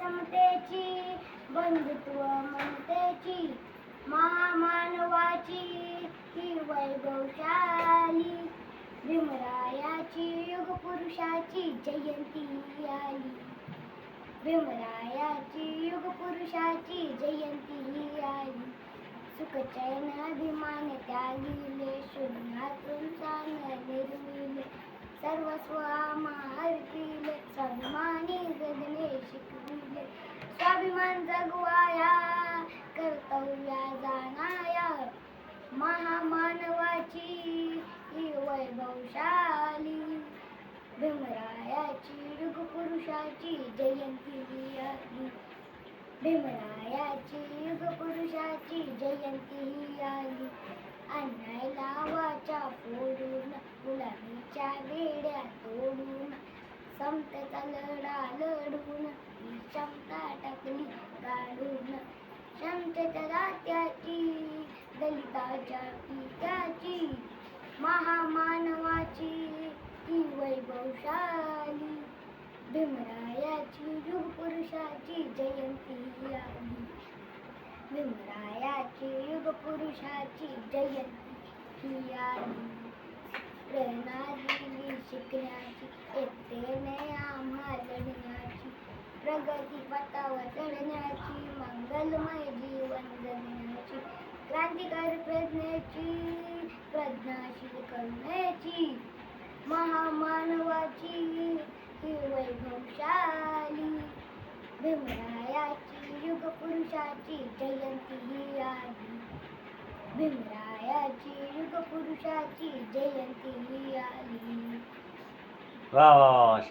समतेची, बंधुत्व ममतेची, महामानवाची ही वैभवशाली भीमरायाची युगपुरुषाची जयंती आली. भीमरायाची युगपुरुषाची जयंती आली. सुखचैन अभिमान त्यागिले, शून्यातून सान निर्मिले, सर्वस्व अर्पिले, स्वाभिमानी जगणे शिकविले. स्वाभिमान जगवाया, कर्तव्या जाणाया, महामानवाची ही वैभवशाली भीमरायाची युगपुरुषाची जयंती आली. भीमरायाची युगपुरुषाची जयंती आली. अन्याला वाचा फोडून, गुलामीच्या बेड्या तोडून, समतेचा लढा लढून, क्षमता टाकली काढून. क्षमतेच्या दात्याची, दलिताच्या पित्याची, महामानवाची ही वैभवशाली भीमरायाची युगपुरुषाची जयंती आली. भीमरायाची युगपुरुषाची जयंती आली. प्रेरणा दिली शिकण्याची, एकतेने आम्हा लढण्याची, प्रगती पथावर चढण्याची, मंगलमय जीवन जगण्याची, क्रांतिकारी प्रज्ञेची, प्रज्ञाशील करुणेची, महामानवाची ही वैभवशाली भीमरायाची युगपुरुषाची जयंती आली. भीमरायाची युगपुरुषाची जयंती आली. वा वा वा.